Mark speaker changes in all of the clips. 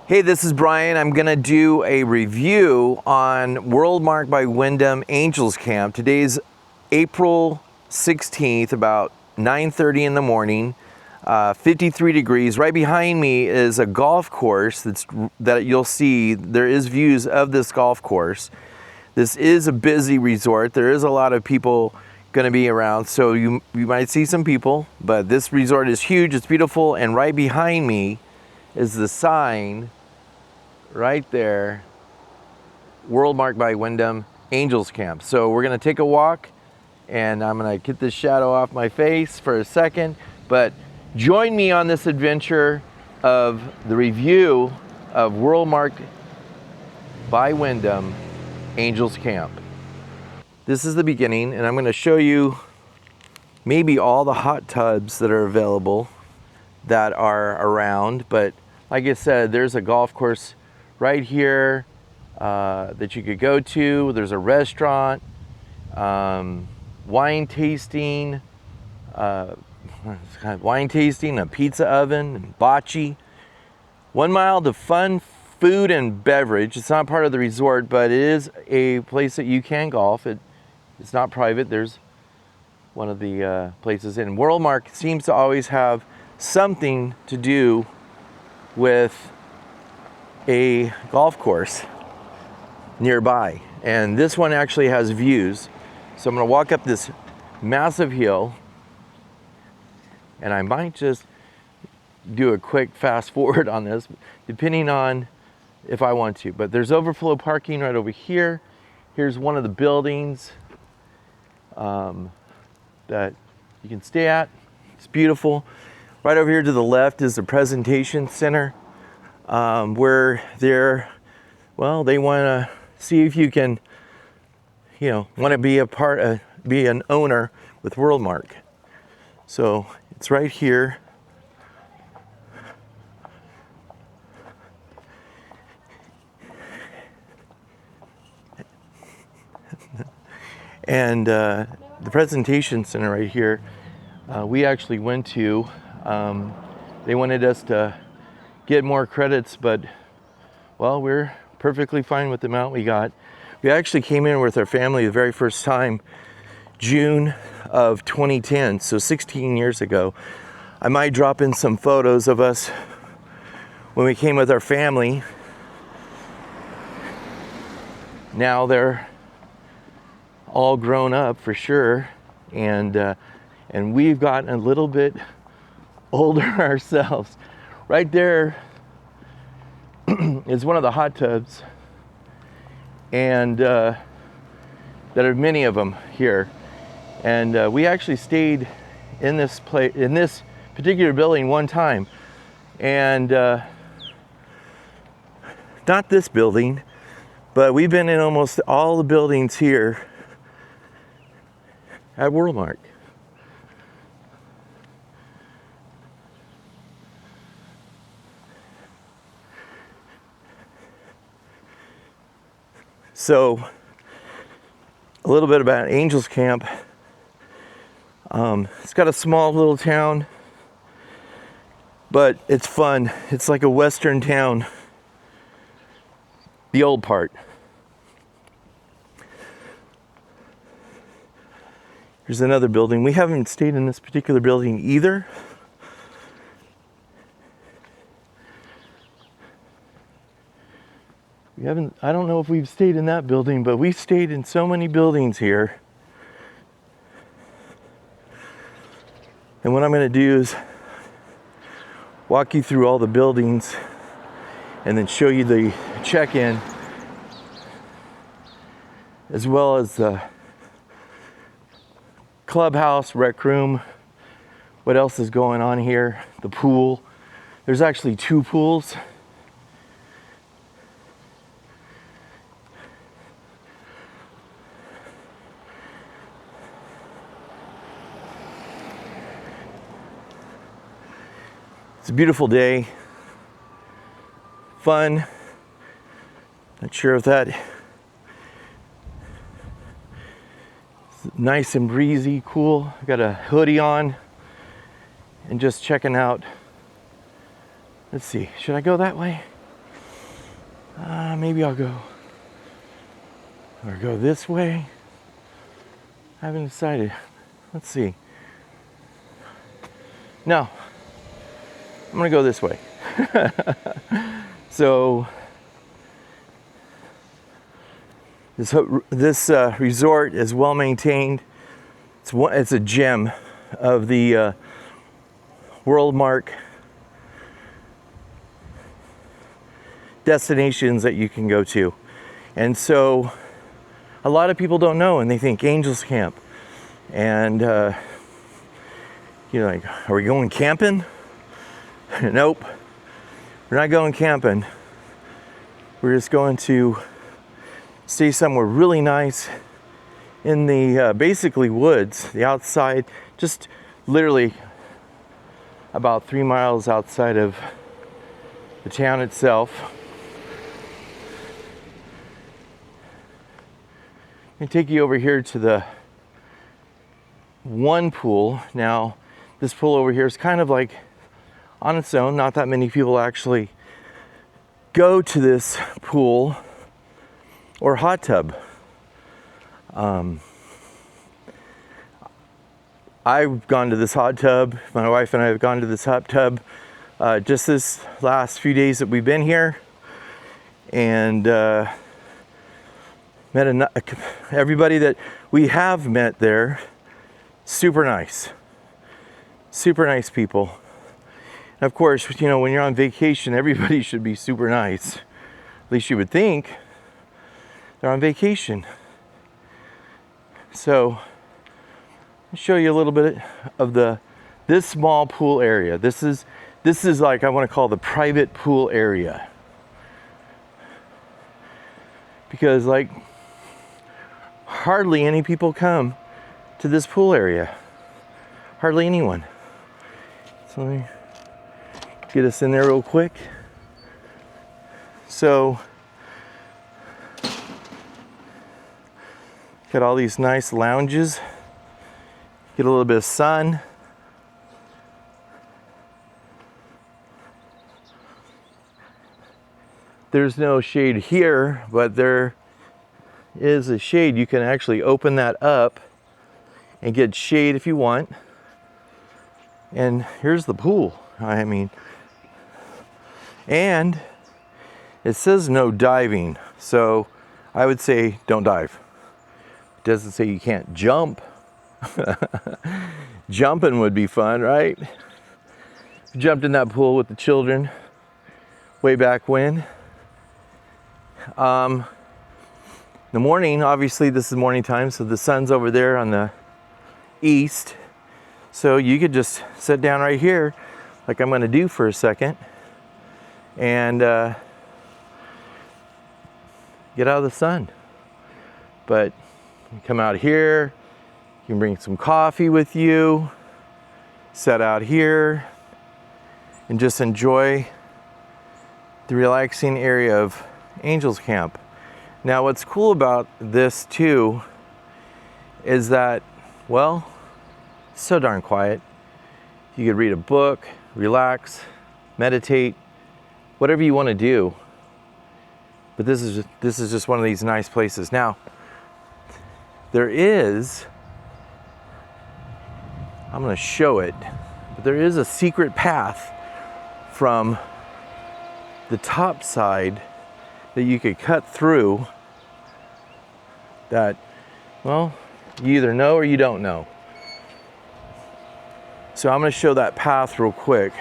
Speaker 1: Hey, this is Brian. I'm gonna do a review on WorldMark by Wyndham Angels Camp. Today's April 16th, about 9:30 in the morning, 53 degrees. Right behind me is a golf course that you'll see. There is views of this golf course. This is a busy resort. There is a lot of people gonna be around, so you might see some people, but this resort is huge, it's beautiful, and right behind me is the sign right there, WorldMark by Wyndham Angels Camp. So we're gonna take a walk and I'm gonna get this shadow off my face for a second, but join me on this adventure of the review of WorldMark by Wyndham Angels Camp. This is the beginning, and I'm gonna show you maybe all the hot tubs that are available that are around, but like I said, there's a golf course right here that you could go to. There's a restaurant, wine tasting, a pizza oven, and bocce. 1 mile to fun food and beverage. It's not part of the resort, but it is a place that you can golf. It's not private. There's one of the places in. WorldMark seems to always have something to do with a golf course nearby, and this one actually has views. So I'm going to walk up this massive hill, and I might just do a quick fast forward on this depending on if I want to, but there's overflow parking right over here. Here's one of the buildings that you can stay at. It's beautiful. Right over here to the left is the presentation center, where they want to see if you can, want to be be an owner with WorldMark. So it's right here. And the presentation center right here, we actually went to. They wanted us to get more credits, but well, we're perfectly fine with the amount we got. We actually came in with our family the very first time, June of 2010, so 16 years ago. I might drop in some photos of us when we came with our family. Now they're all grown up for sure, and we've gotten a little bit older ourselves. Right there is one of the hot tubs, and there are many of them here. And we actually stayed in this particular building one time, and not this building, but we've been in almost all the buildings here at WorldMark. So, a little bit about Angels Camp. It's got a small little town, but it's fun. It's like a western town, the old part. Here's another building. We haven't stayed in this particular building either. I don't know if we've stayed in that building, but we've stayed in so many buildings here. And what I'm going to do is walk you through all the buildings and then show you the check-in, as well as the clubhouse, rec room. What else is going on here? The pool. There's actually 2 pools. It's a beautiful day, fun. Not sure if that. It's nice and breezy, cool. I got a hoodie on and just checking out. Let's see, should I go that way? Maybe I'll go or go this way. I haven't decided. Let's see. No, I'm gonna go this way. So this resort is well maintained. It's a gem of the WorldMark destinations that you can go to. And so a lot of people don't know, and they think Angels Camp. And you're like, are we going camping? Nope, we're not going camping. We're just going to stay somewhere really nice in the basically woods, the outside, just literally about 3 miles outside of the town itself. I'm gonna take you over here to the one pool. Now, this pool over here is kind of like on its own. Not that many people actually go to this pool or hot tub. I've gone to this hot tub. My wife and I have gone to this hot tub just this last few days that we've been here, and met everybody that we have met there. Super nice people. And of course, you know, when you're on vacation, everybody should be super nice. At least you would think. They're on vacation. So I'll show you a little bit of this small pool area. This is like, I want to call the private pool area, because like hardly any people come to this pool area. Hardly anyone. So let me get us in there real quick. So got all these nice lounges. Get a little bit of sun. There's no shade here, but there is a shade. You can actually open that up and get shade if you want. And here's the pool. I mean, and it says no diving, so I would say don't dive. It doesn't say you can't jump. Jumping would be fun, right? Jumped in that pool with the children way back when. The morning, obviously this is morning time, so the sun's over there on the east. So you could just sit down right here, like I'm gonna do for a second, and get out of the sun. But you come out here, you can bring some coffee with you, sit out here, and just enjoy the relaxing area of Angels Camp. Now, what's cool about this too is that, well, it's so darn quiet. You could read a book, relax, meditate, whatever you want to do. But this is just one of these nice places. Now, there is, I'm going to show it, but there is a secret path from the top side that you could cut through that, well, you either know or you don't know. So I'm going to show that path real quick.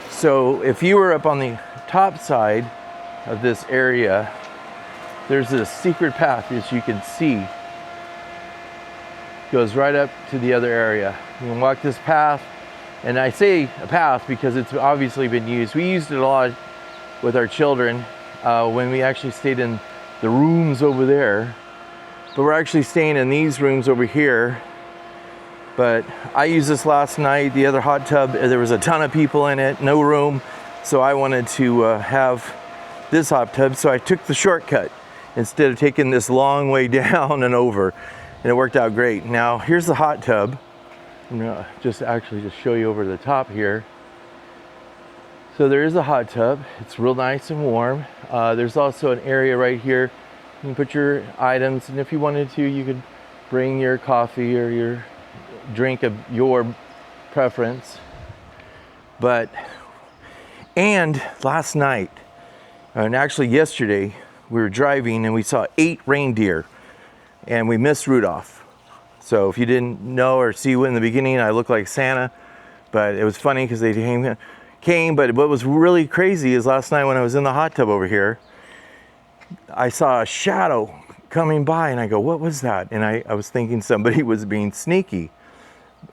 Speaker 1: So if you were up on the top side of this area, there's a secret path, as you can see, goes right up to the other area. You can walk this path, and I say a path because it's obviously been used. We used it a lot with our children when we actually stayed in the rooms over there, but we're actually staying in these rooms over here. But I used this last night, the other hot tub, there was a ton of people in it, no room, so I wanted to have this hot tub, so I took the shortcut instead of taking this long way down and over, and it worked out great. Now here's the hot tub. I'm gonna just show you over the top here. So there is a hot tub. It's real nice and warm. There's also an area right here. You can put your items, and if you wanted to, you could bring your coffee or your drink of your preference. And last night, and actually yesterday, we were driving and we saw 8 reindeer, and we missed Rudolph. So if you didn't know or see in the beginning, I looked like Santa, but it was funny because they came. But what was really crazy is last night when I was in the hot tub over here, I saw a shadow coming by, and I go, what was that? And I was thinking somebody was being sneaky.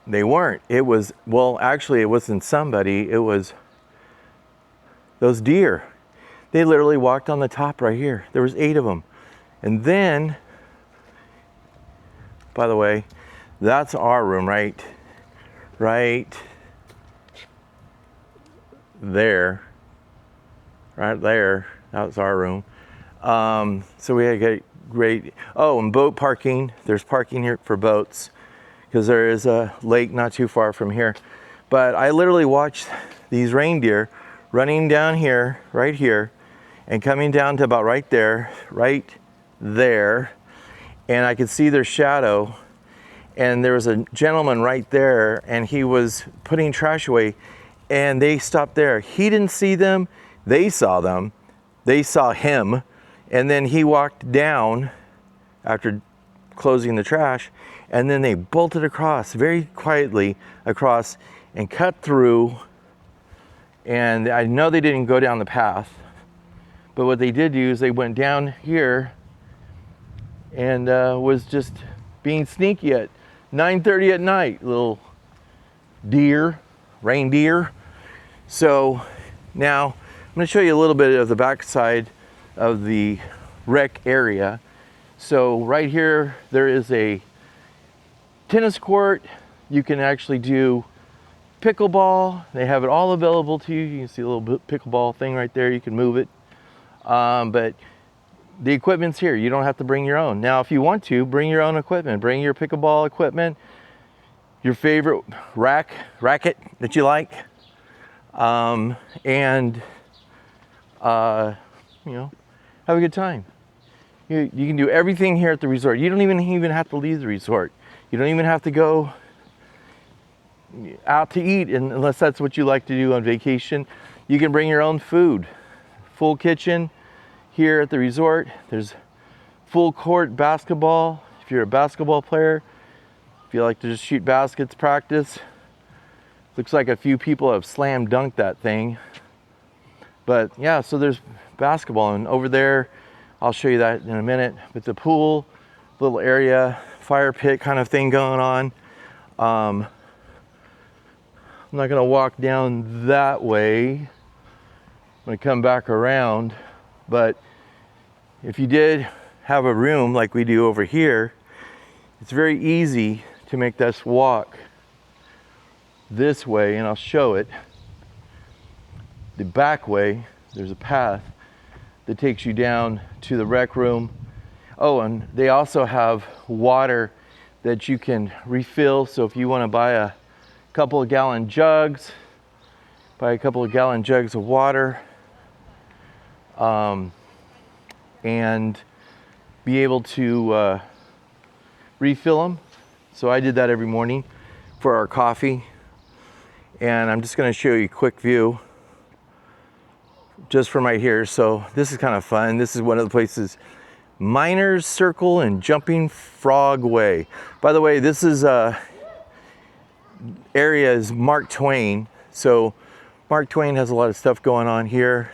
Speaker 1: They weren't. It was, well, actually, it wasn't somebody. It was those deer. They literally walked on the top right here. There was 8 of them. And then, by the way, that's our room, right there. Right there. That was our room. So we had great, oh, and boat parking. There's parking here for boats because there is a lake not too far from here. But I literally watched these reindeer running down here, right here, and coming down to about right there, and I could see their shadow. And there was a gentleman right there, and he was putting trash away, and they stopped there. He didn't see them, they saw them, they saw him, and then he walked down after closing the trash, and then they bolted across, very quietly across, and cut through. And I know they didn't go down the path, but what they did do is they went down here and was just being sneaky at 9:30 at night, little reindeer. So now I'm going to show you a little bit of the backside of the rec area. So right here, there is a tennis court. You can actually do pickleball. They have it all available to you. You can see a little pickleball thing right there. You can move it. But the equipment's here. You don't have to bring your own. Now, if you want to, bring your own equipment. Bring your pickleball equipment, your favorite racket that you like, and you know, have a good time. You can do everything here at the resort. You don't even have to leave the resort. You don't even have to go out to eat unless that's what you like to do on vacation. You can bring your own food. Full kitchen here at the resort. There's full court basketball. If you're a basketball player, if you like to just shoot baskets, practice. Looks like a few people have slam dunked that thing. But yeah, so there's basketball, and over there, I'll show you that in a minute. But the pool, little area, fire pit kind of thing going on. I'm not gonna walk down that way. I'm gonna come back around. But if you did have a room like we do over here, it's very easy to make this walk this way, and I'll show it. The back way, there's a path that takes you down to the rec room. Oh, and they also have water that you can refill. So if you want to buy a couple of gallon jugs, buy a couple of gallon jugs of water, and be able to refill them. So I did that every morning for our coffee. And I'm just going to show you a quick view just from right here. So this is kind of fun. This is one of the places, Miners Circle and Jumping Frog Way. By the way, this is area is Mark Twain. So Mark Twain has a lot of stuff going on here.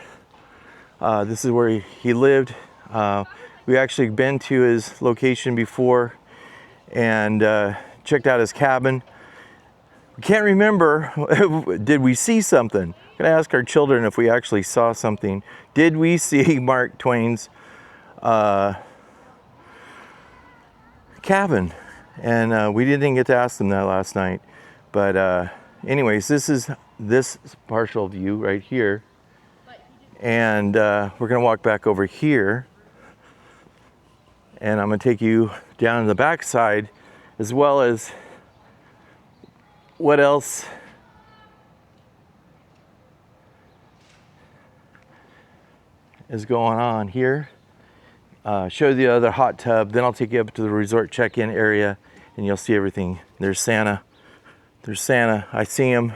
Speaker 1: This is where he lived. We actually been to his location before and checked out his cabin. We can't remember, did we see something? I'm gonna ask our children if we actually saw something. Did we see Mark Twain's cabin? And we didn't get to ask them that last night. But anyways, this is this partial view right here. And we're gonna walk back over here. And I'm gonna take you down the back side, as well as what else is going on here. Show you the other hot tub, then I'll take you up to the resort check-in area and you'll see everything. There's Santa. There's Santa. I see him.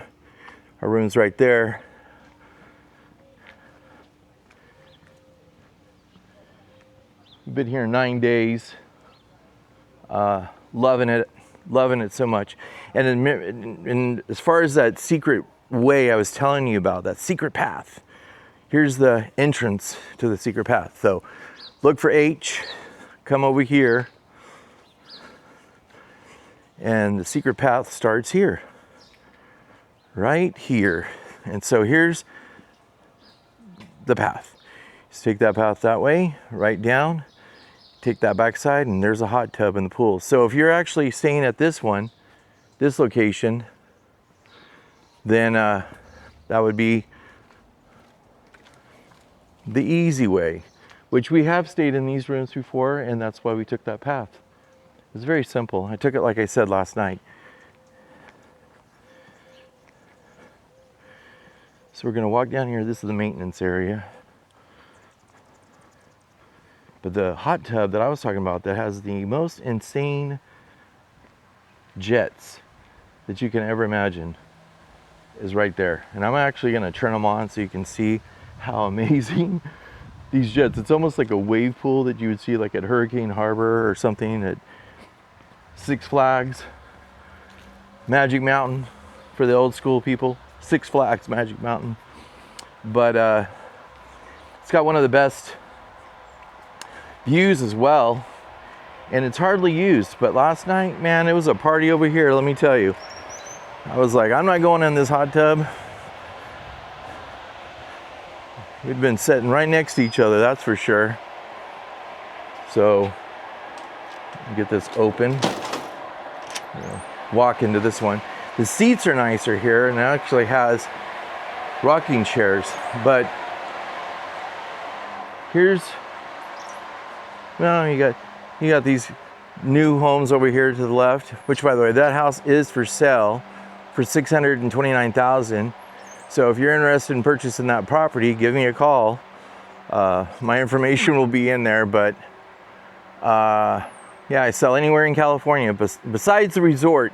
Speaker 1: Our room's right there. Been here 9 days. Loving it so much. And as far as that secret way I was telling you about, that secret path, here's the entrance to the secret path. So look for H, come over here, and the secret path starts here, right here. And so here's the path. Just take that path that way, right down, take that backside, and there's a hot tub in the pool. So if you're actually staying at this location, then that would be the easy way, which we have stayed in these rooms before, and that's why we took that path. It's very simple. I took it, like I said, last night. So we're gonna walk down here. This is the maintenance area. But the hot tub that I was talking about that has the most insane jets that you can ever imagine is right there. And I'm actually gonna turn them on so you can see how amazing these jets. It's almost like a wave pool that you would see like at Hurricane Harbor or something, at Six Flags, Magic Mountain for the old school people. Six Flags, Magic Mountain. But it's got one of the best views as well, and it's hardly used. But last night, man, it was a party over here, let me tell you. I was like, I'm not going in this hot tub. We'd been sitting right next to each other, that's for sure. So get this open, walk into this one. The seats are nicer here, and it actually has rocking chairs. But here's, well, you got these new homes over here to the left, which, by the way, that house is for sale for $629,000. So if you're interested in purchasing that property, give me a call. My information will be in there. But yeah, I sell anywhere in California besides the resort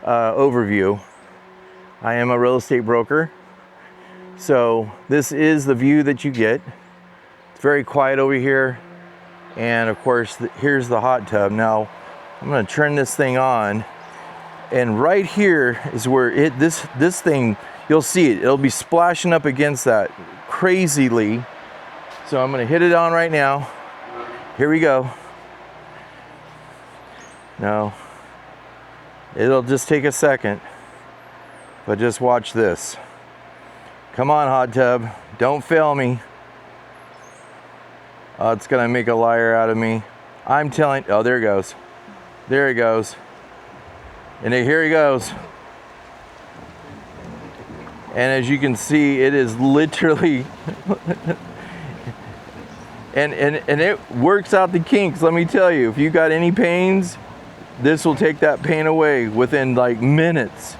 Speaker 1: overview. I am a real estate broker. So this is the view that you get. It's very quiet over here. And of course, here's the hot tub. Now, I'm gonna turn this thing on. And right here is where this thing, you'll see it. It'll be splashing up against that crazily. So I'm gonna hit it on right now. Here we go. Now, it'll just take a second, but just watch this. Come on, hot tub, don't fail me. Oh, it's gonna make a liar out of me. I'm telling, oh, there it goes. There it goes. And here he goes. And as you can see, it is literally, and it works out the kinks, let me tell you. If you got any pains, this will take that pain away within like minutes.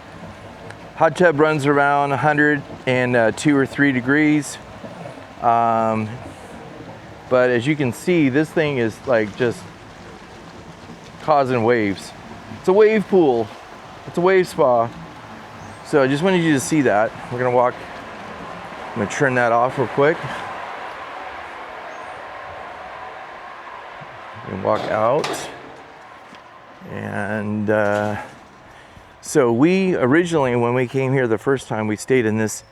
Speaker 1: Hot tub runs around 102 or 3 degrees. But as you can see, this thing is like just causing waves. It's a wave pool. It's a wave spa. So I just wanted you to see that. We're gonna walk, I'm gonna turn that off real quick. And walk out. And so we originally, when we came here the first time, we stayed in this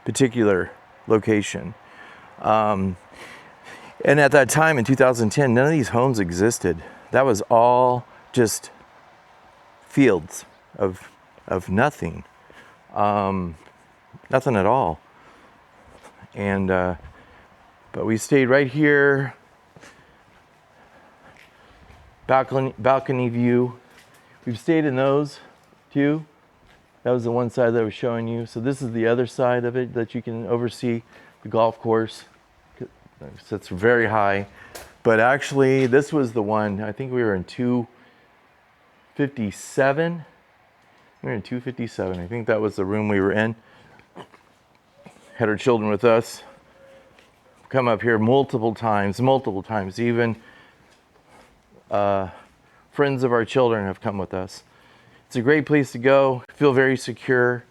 Speaker 1: particular location. And at that time in 2010, none of these homes existed. That was all just fields of nothing, nothing at all. And but we stayed right here. Balcony view. We've stayed in those too. That was the one side that I was showing you. So this is the other side of it that you can oversee the golf course. So it's very high. But actually, this was the one, I think we were in 257. We were in 257. I think that was the room we were in. Had our children with us. come up here multiple times, even friends of our children have come with us. It's a great place to go, feel very secure,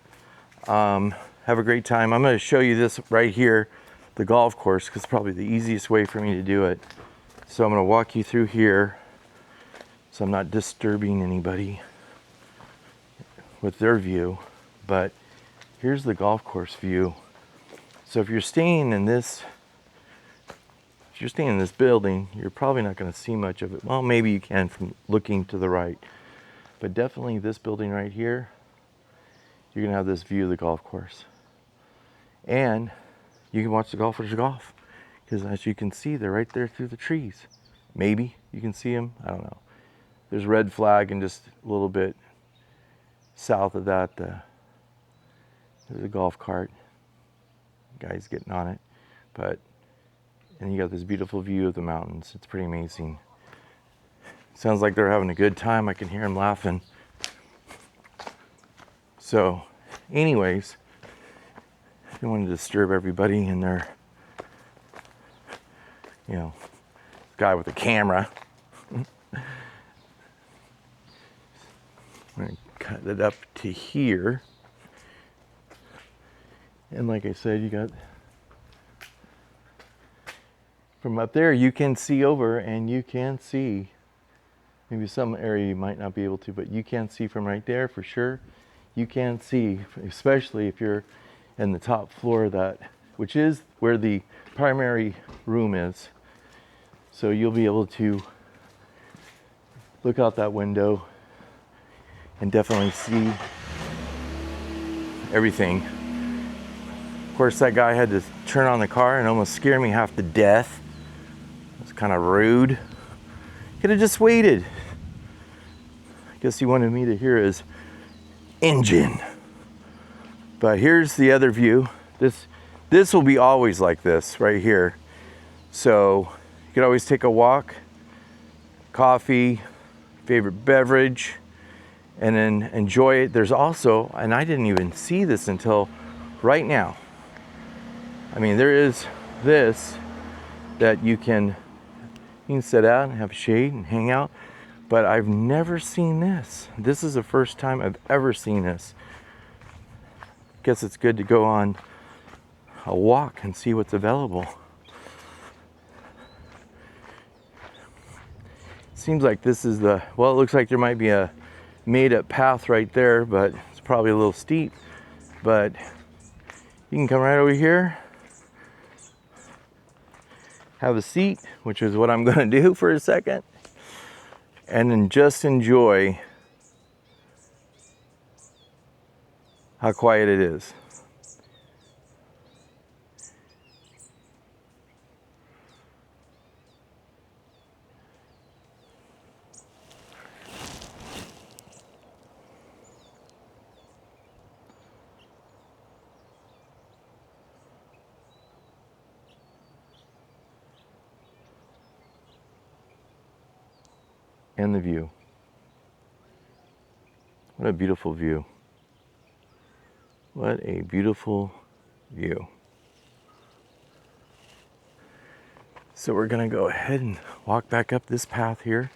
Speaker 1: have a great time. I'm going to show you this right here, the golf course, because it's probably the easiest way for me to do it. So I'm going to walk you through here so I'm not disturbing anybody with their view, but here's the golf course view. So if you're staying in this building, you're probably not going to see much of it. Well, maybe you can from looking to the right, but definitely this building right here, you're going to have this view of the golf course. And you can watch the golfers golf, because as you can see, they're right there through the trees. Maybe you can see them, I don't know. There's a red flag, and just a little bit south of that, there's a golf cart. Guy's getting on it. And you got this beautiful view of the mountains. It's pretty amazing. Sounds like they're having a good time. I can hear them laughing. So, anyways, I don't want to disturb everybody in their, guy with the camera. I'm going to cut it up to here. And like I said, you got, from up there, you can see over, and you can see, maybe some area you might not be able to, but you can see from right there for sure. You can see, especially if you're in the top floor of that, which is where the primary room is. So you'll be able to look out that window and definitely see everything. Of course, that guy had to turn on the car and almost scare me half to death. It was kind of rude. Could have just waited. I guess he wanted me to hear his engine. But here's the other view. This will be always like this right here. So you could always take a walk, coffee, favorite beverage, and then enjoy it. There's also, and I didn't even see this until right now. I mean, there is this that you can sit out and have shade and hang out, but I've never seen this. This is the first time I've ever seen this. Guess it's good to go on a walk and see what's available. Seems like this is it looks like there might be a made-up path right there, but it's probably a little steep. But you can come right over here, have a seat, which is what I'm going to do for a second, and then just enjoy how quiet it is. And the view. What a beautiful view. What a beautiful view. So we're gonna go ahead and walk back up this path here.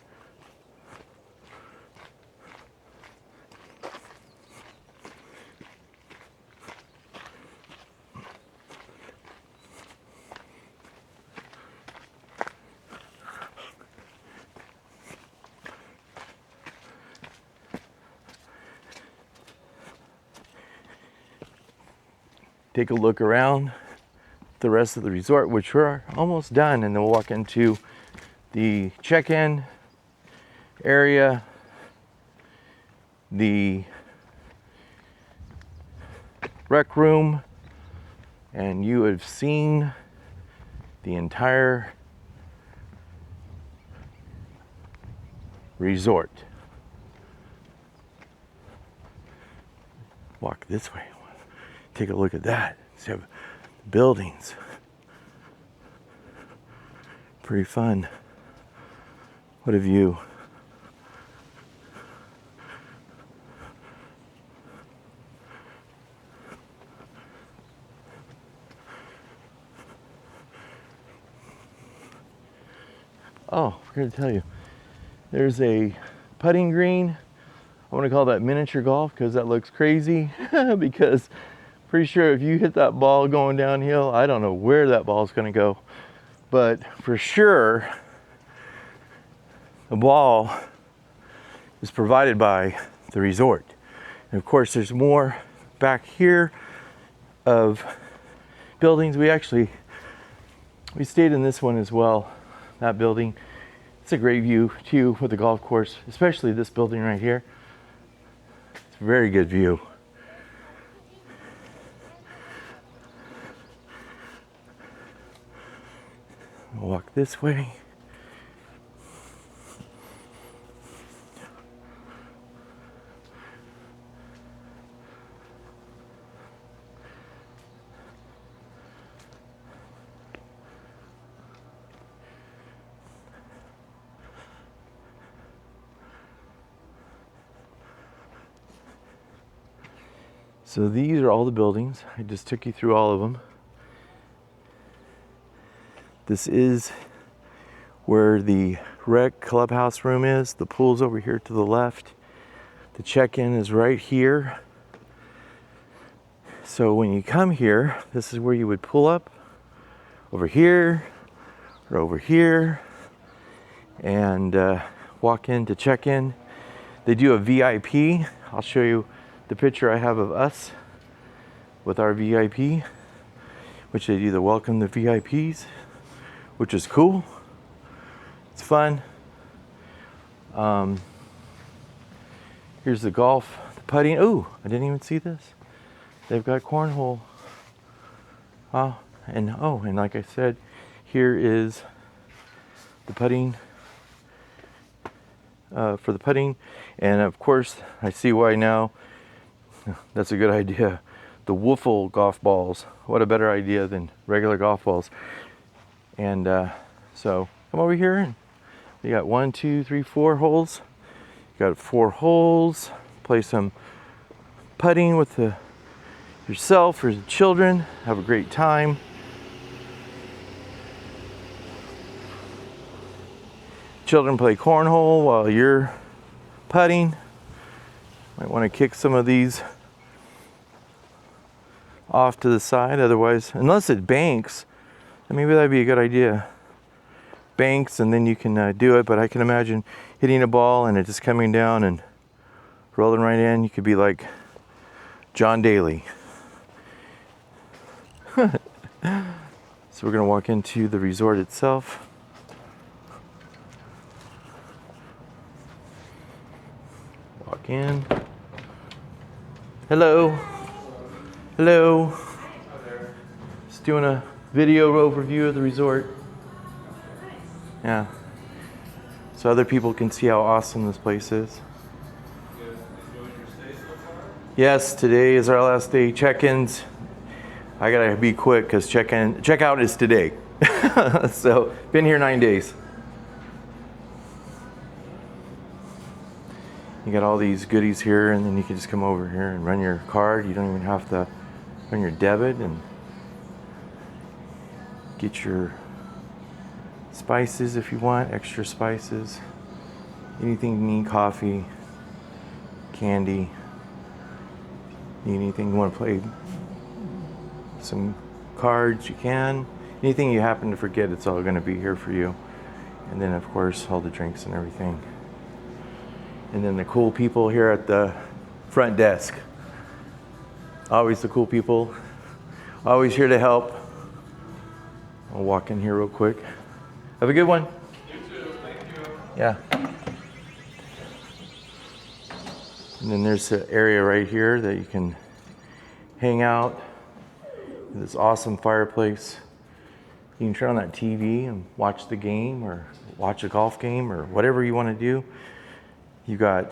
Speaker 1: Take a look around the rest of the resort, which we're almost done, and then we'll walk into the check-in area, the rec room, and you have seen the entire resort. Walk this way. Take a look at that. See the buildings. Pretty fun. What a view. Oh, I forgot to tell you. There's a putting green. I want to call that miniature golf because that looks crazy. Because pretty sure if you hit that ball going downhill, I don't know where that ball is going to go. But for sure, the ball is provided by the resort. And of course, there's more back here of buildings. We stayed in this one as well, that building. It's a great view too with the golf course, especially this building right here. It's a very good view. I'll walk this way. So these are all the buildings. I just took you through all of them. This is where the rec clubhouse room is. The pool's over here to the left. The check-in is right here. So when you come here, this is where you would pull up over here or over here and walk in to check in. They do a VIP. I'll show you the picture I have of us with our VIP, which they do the welcome the VIPs, which is cool. It's fun. Here's the golf, the putting. Oh, I didn't even see this. They've got cornhole. And like I said, here is the putting for the putting. And of course, I see why now. That's a good idea. The Woofle golf balls. What a better idea than regular golf balls. And so come over here and you got 1, 2, 3, 4 holes. You got 4 holes. Play some putting with yourself or the children. Have a great time. Children play cornhole while you're putting. Might want to kick some of these off to the side, otherwise, unless it banks, maybe that'd be a good idea. Banks, and then you can do it, but I can imagine hitting a ball and it just coming down and rolling right in. You could be like John Daly. So we're gonna walk into the resort itself. Walk in. Hello. Hello. Just doing a video overview of the resort. Yeah. So other people can see how awesome this place is. Yes, today is our last day. Check-ins. I gotta be quick because check-out is today. So been here 9 days. You got all these goodies here, and then you can just come over here and run your card. You don't even have to run your debit and get your spices if you want, extra spices. Anything you need, coffee, candy, anything you want to play some cards, you can. Anything you happen to forget, it's all going to be here for you. And then of course all the drinks and everything. And then the cool people here at the front desk. Always the cool people. Always here to help. I'll walk in here real quick. Have a good one.
Speaker 2: You too. Thank you.
Speaker 1: Yeah. And then there's an area right here that you can hang out. This awesome fireplace. You can turn on that TV and watch the game or watch a golf game or whatever you want to do. You got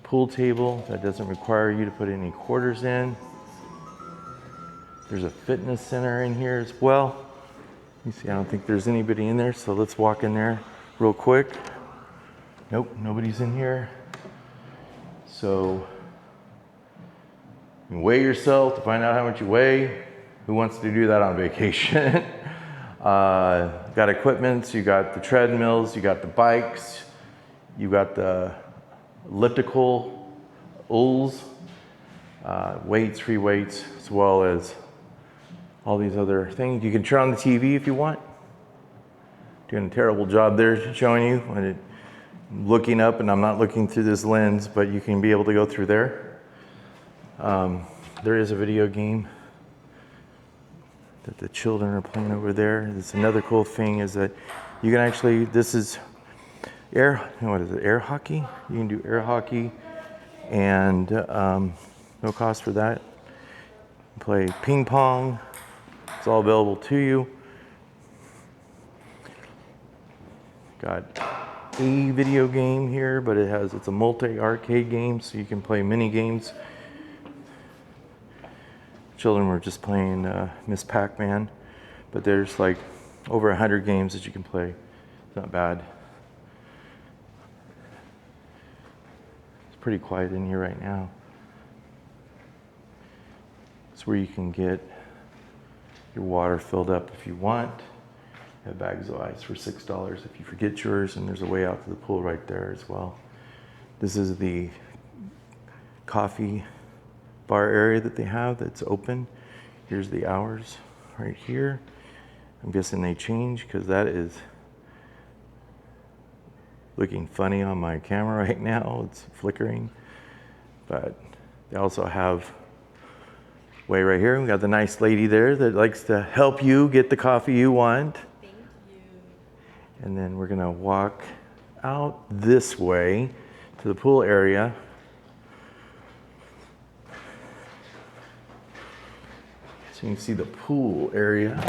Speaker 1: pool table that doesn't require you to put any quarters in. There's a fitness center in here as well. You see, I don't think there's anybody in there, so let's walk in there real quick. Nope, nobody's in here. So you can weigh yourself to find out how much you weigh. Who wants to do that on vacation? Got equipment, you got the treadmills, you got the bikes, you got the elliptical ulls, weights, free weights, as well as all these other things. You can turn on the TV if you want. Doing a terrible job there showing you when it, looking up, and I'm not looking through this lens, but you can be able to go through there. There is a video game that the children are playing over there. It's another cool thing is that you can actually, this is air hockey? You can do air hockey, and no cost for that. Play ping pong. It's all available to you. Got a video game here, but it's a multi-arcade game, so you can play mini games. Children were just playing Miss Pac-Man, but there's like over 100 games that you can play. It's not bad. It's pretty quiet in here right now. It's where you can get your water filled up if you want. You have bags of ice for $6 if you forget yours, and there's a way out to the pool right there as well. This is the coffee bar area that they have that's open. Here's the hours right here. I'm guessing they change because that is looking funny on my camera right now. It's flickering, but they also have way right here. We got the nice lady there that likes to help you get the coffee you want.
Speaker 3: Thank you.
Speaker 1: And then we're gonna walk out this way to the pool area. So you can see the pool area.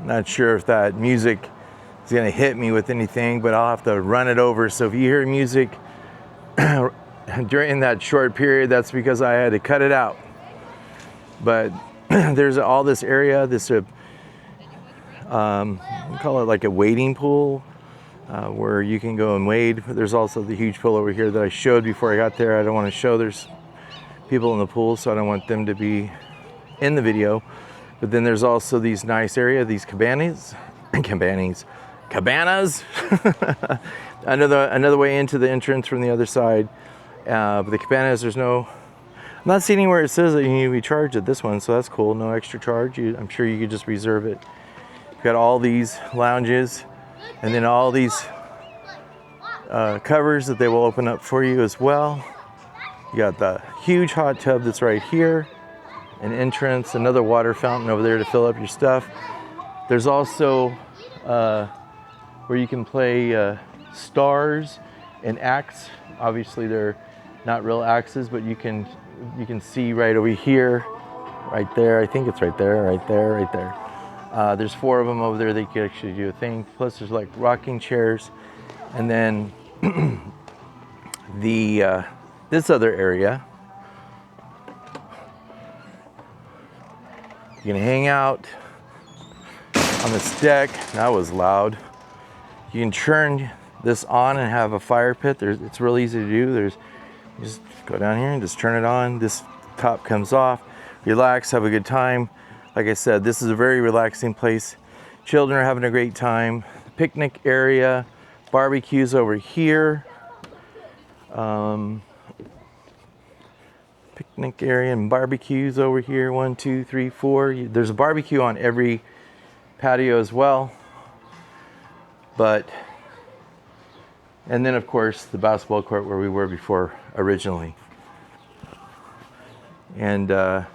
Speaker 1: Not sure if that music is gonna hit me with anything, but I'll have to run it over. So if you hear music during that short period, that's because I had to cut it out. But there's all this area, this we call it like a wading pool, where you can go and wade. There's also the huge pool over here that I showed before I got there. I don't want to show there's people in the pool, so I don't want them to be in the video. But then there's also these nice area, these cabanas. another way into the entrance from the other side. But the cabanas, there's no, I'm not seeing anywhere it says that you need to be charged at this one, so that's cool. No extra charge. I'm sure you could just reserve it. You've got all these lounges, and then all these covers that they will open up for you as well. You got the huge hot tub that's right here. An entrance, another water fountain over there to fill up your stuff. There's also where you can play stars and axe. Obviously they're not real axes, but you can see right over here, right there. I think it's right there, right there, right there. There's 4 of them over there that you can actually do a thing. Plus there's like rocking chairs, and then this other area. You can hang out on this deck. That was loud. You can turn this on and have a fire pit. It's real easy to do. You just go down here and just turn it on. This top comes off. Relax, have a good time. Like I said, this is a very relaxing place. Children are having a great time. Picnic area, barbecues over here. Picnic area and barbecues over here. 1, 2, 3, 4. There's a barbecue on every patio as well. And then of course the basketball court where we were before originally. And I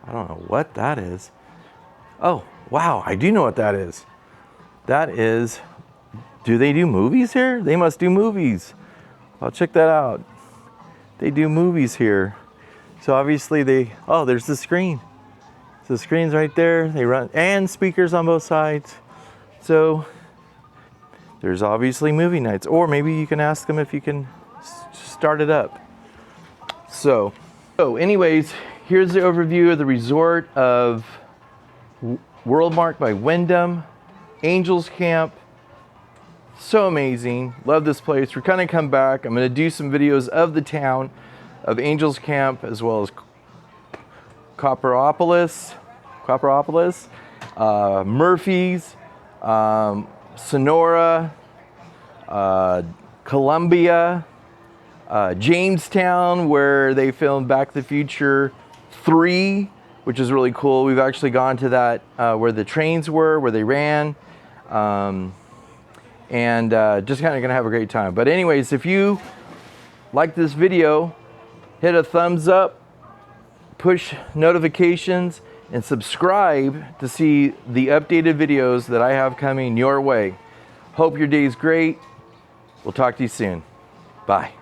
Speaker 1: don't know what that is. Oh, wow, I do know what that is. That is, do they do movies here? They must do movies. I'll check that out. They do movies here. So obviously there's the screen. So the screen's right there. They run, and speakers on both sides. So there's obviously movie nights. Or maybe you can ask them if you can start it up. So anyways, here's the overview of the resort of WorldMark by Wyndham Angels Camp. So amazing. Love this place. We're kind of come back. I'm going to do some videos of the town of Angels Camp as well as Copperopolis, Murphy's, Sonora, Columbia, Jamestown, where they filmed Back to the Future 3, which is really cool. We've actually gone to that where the trains were, where they ran, and just kind of gonna have a great time. But anyways, if you like this video, hit a thumbs up, push notifications, and subscribe to see the updated videos that I have coming your way. Hope your day's great. We'll talk to you soon. Bye.